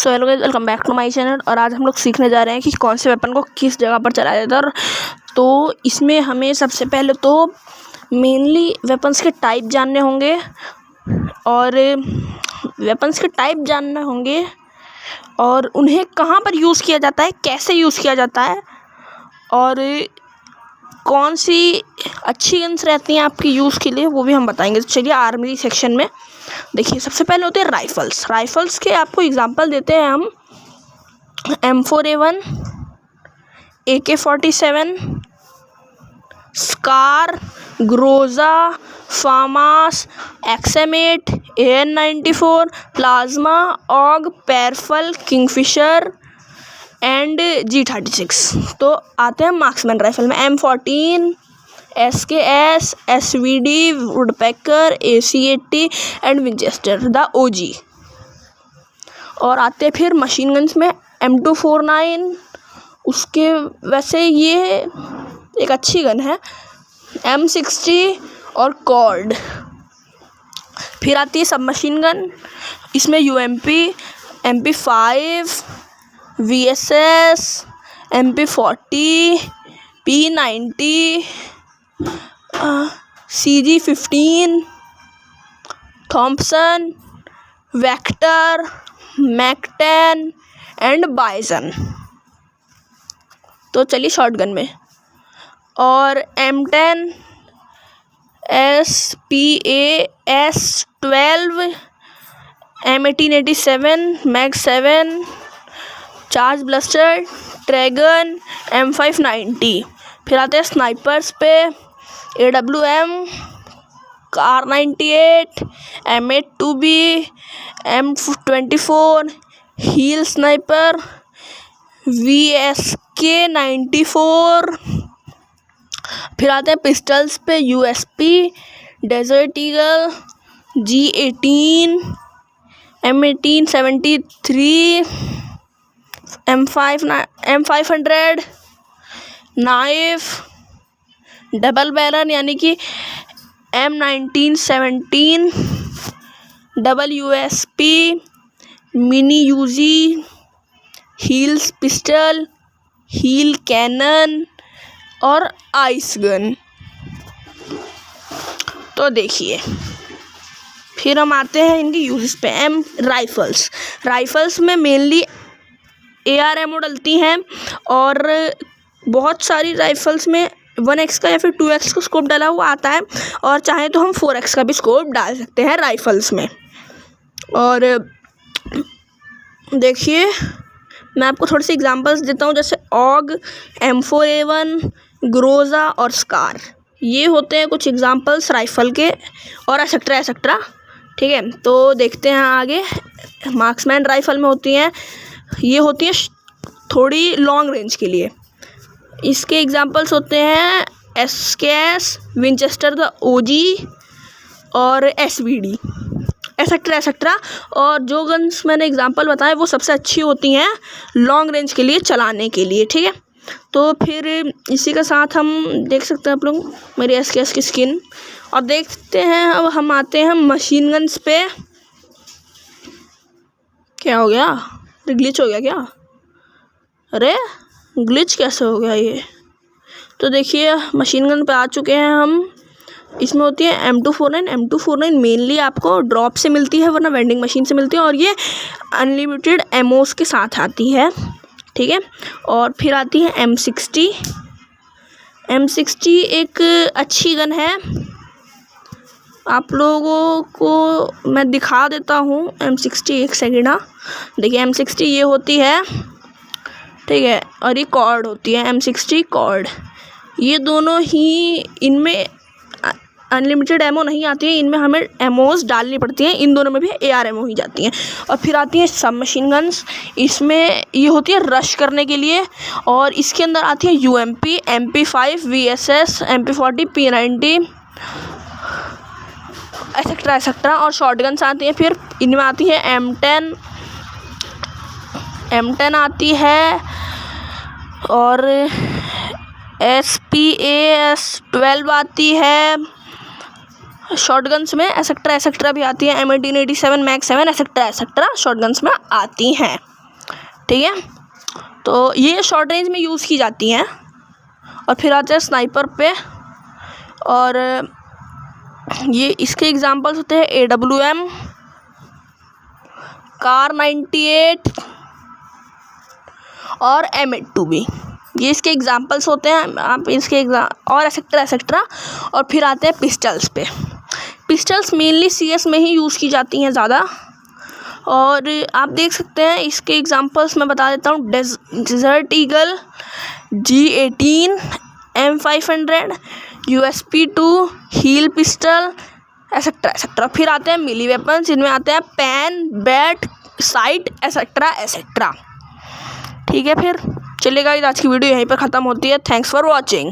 So hello guys, welcome back to my channel. और आज हम लोग सीखने जा रहे हैं कि कौन से वेपन को किस जगह पर चलाया जाता है। तो इसमें हमें सबसे पहले तो मेनली वेपन्स के टाइप जानने होंगे और उन्हें कहाँ पर यूज़ किया जाता है, कैसे यूज़ किया जाता है और कौन सी अच्छी गन्स रहती हैं आपकी यूज़ के लिए, वो भी हम बताएंगे। तो चलिए आर्मरी सेक्शन में देखिए, सबसे पहले होते हैं राइफ़ल्स के आपको एग्जांपल देते हैं हम। M4A1, AK-47, scar, Groza, famas, XM8, AN-94, plasma, AUG, parafal, Kingfisher and G36। तो आते हैं मार्क्समैन राइफल में M14, SKS, SVD, woodpecker, AC-80 and Winchester the OG। और आते हैं फिर मशीन गन्स में M249, उसके वैसे ये एक अच्छी गन है, M60 और कॉर्ड। फिर आती है सब मशीन गन, इसमें UMP, MP5, VSS, MP40, P90, CG15, Thompson, Vector, मैक-10 एंड बाइसन। तो चलिए शॉटगन में, और M10, SPAS-12, M1887, मैग-7, charge blaster, dragon, M590। फिर आते हैं स्नाइपर्स पे AWM, Kar98, M82B, M24, heal sniper, VSK-94। फिर आते हैं पिस्टल्स पे USP, desert eagle, G18, M1873, M500, knife, double barrel यानी कि M1917, WSP, mini UZ, heals pistol, heal cannon और आइस गन। तो देखिए, फिर हम आते हैं इनकी यूजेस पे। राइफल्स में मेनली AR डलती हैं और बहुत सारी राइफल्स में 1x का या फिर 2x का स्कोप डाला हुआ आता है, और चाहे तो हम 4x का भी स्कोप डाल सकते हैं राइफल्स में। और देखिए, मैं आपको थोड़ी सी एग्जांपल्स देता हूँ, जैसे ऑग, M4A1, ग्रोजा और स्कार। ये होते हैं कुछ एग्जांपल्स राइफ़ल के, और एक्सेट्रा। ठीक है, तो देखते हैं आगे। मार्क्समैन राइफ़ल में होती हैं, ये होती है थोड़ी लॉन्ग रेंज के लिए। इसके एग्जांपल्स होते हैं SKS, विंचेस्टर द OG और SVD, एक्सेट्रा। और जो गन्स मैंने एग्जांपल बताए वो सबसे अच्छी होती हैं लॉन्ग रेंज के लिए चलाने के लिए। ठीक है, तो फिर इसी के साथ हम देख सकते हैं आप लोग मेरी SKS की स्किन। और देखते हैं, अब हम आते हैं मशीन गन्स पे। क्या हो गया? ग्लिच हो गया क्या? अरे ग्लिच कैसे हो गया ये? तो देखिए, मशीन गन पे आ चुके हैं हम। इसमें होती है M249 मेनली आपको ड्रॉप से मिलती है, वरना वेंडिंग मशीन से मिलती है, और ये अनलिमिटेड एमोस के साथ आती है। ठीक है, और फिर आती है M60 एक अच्छी गन है, आप लोगों को मैं दिखा देता हूँ M60, एक सेकेंड। हाँ देखिए, M60 ये होती है, ठीक है, और ये कॉर्ड होती है M60 कॉर्ड। ये दोनों ही, इनमें अनलिमिटेड एमो नहीं आती है, इनमें हमें एमोस डालनी पड़ती हैं। इन दोनों में भी AR एमो ही जाती हैं। और फिर आती है सब मशीन गन्स, इसमें ये होती है रश करने के लिए, और इसके अंदर आती है UMP, MP5, VSS, MP40, P90 etcetera. और शॉटगन्स आती हैं। फिर इनमें आती है M10 आती है, और SPAS-12 आती है। शॉटगन्स में एक्सेट्रा भी आती है, M1887, मैग-7 एक्सेट्रा शॉटगन्स में आती हैं। ठीक है। तो ये शॉर्ट रेंज में यूज़ की जाती हैं। और फिर आते हैं स्नाइपर पे, और ये इसके एग्जांपल्स होते हैं AWM, कार 98 और M82B। ये इसके एग्जांपल्स होते हैं। आप इसके और एक्सेट्रा। और फिर आते हैं पिस्टल्स पे। पिस्टल्स मेनली CS में ही यूज़ की जाती हैं ज़्यादा। और आप देख सकते हैं इसके एग्जांपल्स मैं बता देता हूँ। Desert eagle, G18, M500, USP2, heal pistol, etcetera. फिर आते हैं मिली वेपन्स, जिनमें आते हैं पैन, बैट, साइट, एक्सेट्रा। ठीक है, फिर चलेगा। आज की वीडियो यहीं पर ख़त्म होती है। Thanks for watching.